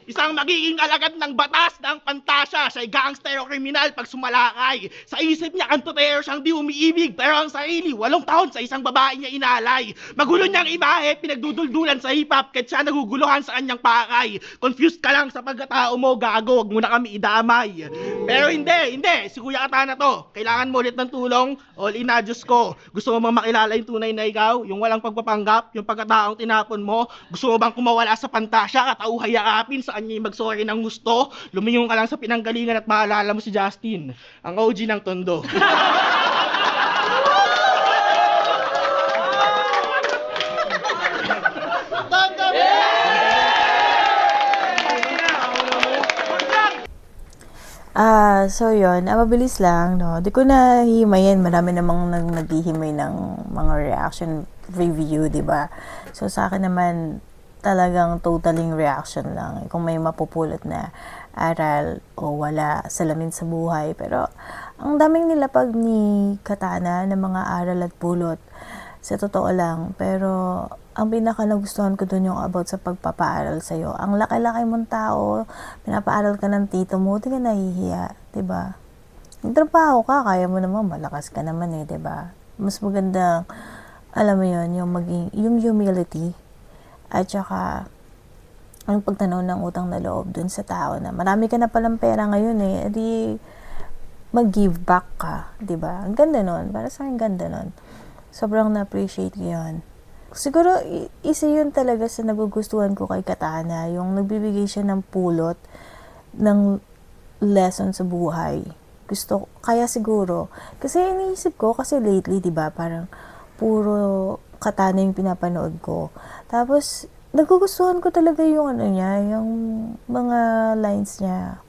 Isang magiging alagad ng batas ng pantasya, siya'y gangster o kriminal pag sumalakay. Sa isip niya, kantotero siyang di umiibig, pero ang sarili, 8 taon sa isang babae niya inalay. Magulo niyang imahe, pinagduduldulan sa hip-hop, kahit siya naguguluhan sa kanyang pakay. Confused ka lang sa pagkatao mo, gago, wag mo na kami idamay. Pero hindi, si Kuya Katana to. Kailangan mo ulit ng tulong, all in na, Diyos ko. Gusto mo bang makilala yung tunay na ikaw? Yung walang pagpapanggap, yung pagkataong tinapon mo? Gusto mo bang kumawala sa pantasya, katauhay yakapin sa kanya yung mag-sorry ng gusto? Lumingon ka lang sa pinanggalingan at maalala mo si Justin, ang OG ng Tondo. So yun, mabilis lang, no? Di ko na himayin, marami namang naghihimay ng mga reaction review, di ba? So sa akin naman, talagang totaling reaction lang. Kung may mapupulot na aral o wala, salamin sa buhay. Pero ang daming nilapag ni Katana ng mga aral at pulot. Sa totoo lang. Pero ang pinaka nagustuhan ko dun yung about sa pagpapaaral sa'yo. Ang laki-laki mong tao, pinapaaral ka ng tito mo, di ka nahihiya, diba? Nagtrabaho ka, kaya mo naman, malakas ka naman eh, diba? Mas maganda, alam mo yun, yung humility, at saka, ang pagtanaw ng utang na loob dun sa tao na marami ka na palang pera ngayon eh, edi mag-give back ka, diba? Ang ganda nun, para sa akin ganda nun. Sobrang na-appreciate ko yun. Siguro, isa yun talaga sa nagugustuhan ko kay Katana, yung nagbibigay siya ng pulot, ng lesson sa buhay. Kaya siguro, kasi iniisip ko, kasi lately, diba, parang puro Katana yung pinapanood ko. Tapos, nagugustuhan ko talaga yung yung mga lines niya.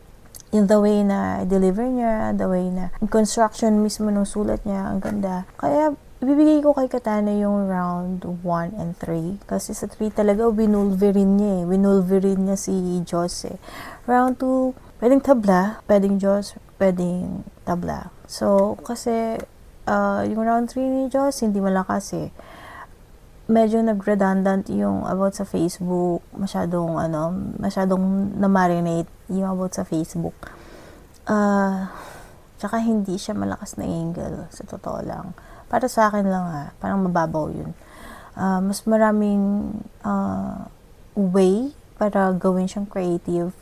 Yung the way na deliver niya, the way na construction mismo ng sulat niya, ang ganda. Kaya, ibibigay ko kay Katana yung round 1 and 3. Kasi sa 3 talaga, winulverin niya eh. Winulverin niya si Joss eh. Round 2, pwedeng tabla, pwedeng Joss, pwedeng tabla. So, kasi, yung round 3 ni Joss, hindi malakas eh. Medyo nag-redundant yung about sa Facebook. Masyadong na-marinate yung about sa Facebook. Tsaka hindi siya malakas na angle, sa totoo lang. Para sa akin lang parang mababaw yun. Mas maraming way para gawin siyang creative.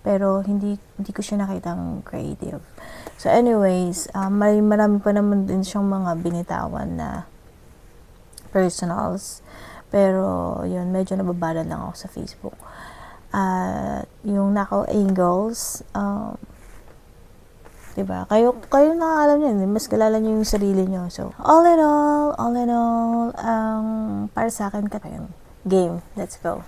Pero hindi ko siya nakitang creative. So anyways, marami pa naman din siyang mga binitawan na personals. Pero yun, medyo nababara lang ako sa Facebook. Yung Nakaw Angles, diba? Kayo nakakalam niyan, mas kilala niyo yung sarili niyo. So, all in all, para sa akin, game, let's go.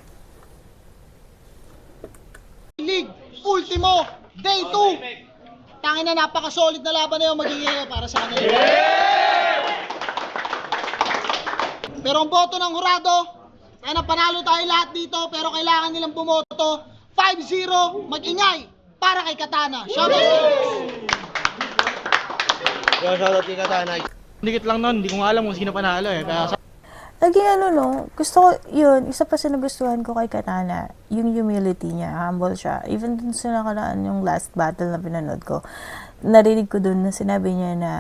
League, ultimo, day 2. Tangin na napaka-solid na laban na yun, magiging para sa kanila. Pero ang boto ng hurado, sana panalo tayo lahat dito, pero kailangan nilang bumoto 5-0, mag-ingay para kay Katana. Shoutout sa inyo. Yo, shoutout kay Katana. Dikit lang nun, hindi ko nga alam kung sino panalo eh. Kaya Lagi gusto ko, yun, isa pa sa nagustuhan ko kay Katana, yung humility niya, humble siya. Even dun sa nakaraan yung last battle na pinanood ko, narinig ko dun na sinabi niya na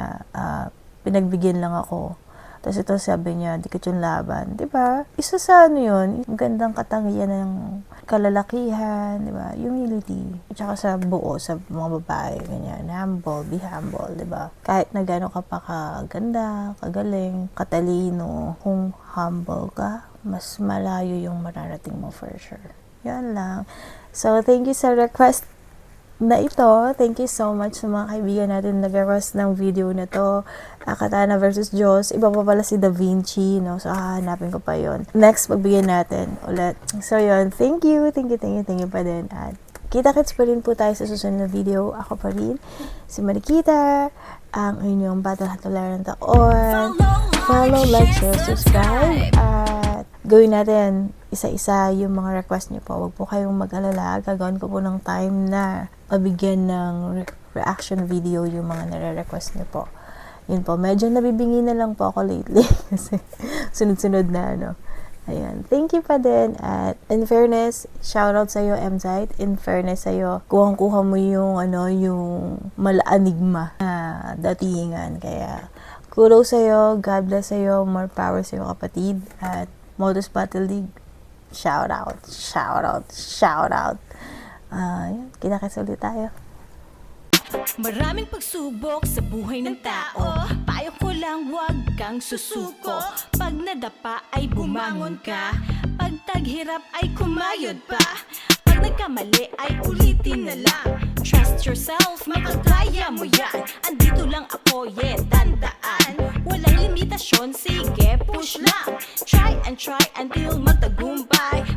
pinagbigyan lang ako. Tapos ito sabi niya, di ka yung laban. Diba? Isa sa yun, yung gandang katangian ng kalalakihan, diba? Humility. At saka sa buo, sa mga babae, ganyan. Humble, be humble, diba? Kahit na gano'n ka pa kaganda, kagaling, katalino, kung humble ka, mas malayo yung mararating mo for sure. Yan lang. So, thank you sa request na ito. Thank you so much sa mga kaibigan natin na nag-request ng video na to. Katana versus Diyos. Iba pa pala si Da Vinci, no? So, hahanapin ko pa yon. Next, pagbigyan natin ulit. So, yun. Thank you pa din. At kita-kits pa rin po tayo sa susunod na video. Ako pa rin, si Marikita, ang inyong Battle Hatulan ng Taon. Follow, like, share, subscribe. At gawin natin isa-isa yung mga request niyo po. Huwag po kayong mag-alala. Gagawin ko po ng time na mabigyan ng reaction video yung mga nare-request niyo po. Yun po. Medyo nabibingi na lang po ako lately. Kasi sunod-sunod na Ayan. Thank you pa din. At in fairness, shoutout sa'yo, M-Zite. In fairness sa'yo, kuhang-kuha mo yung, yung mala-enigma na datingan. Kaya, kudos sa'yo, God bless sa'yo, more power sa'yo kapatid. At Modus Battle League, shoutout. Yun, kita-kits ulit tayo. Maraming pagsubok sa buhay ng tao. Payo ko lang huwag kang susuko. Pag nadapa ay bumangon ka. Pag taghirap ay kumayod pa. Pag nagkamali ay ulitin na lang. Trust yourself, makakaya mo yan. Andito lang ako, tandaan. Walang limitasyon, sige push lang. Try until magtagumpay.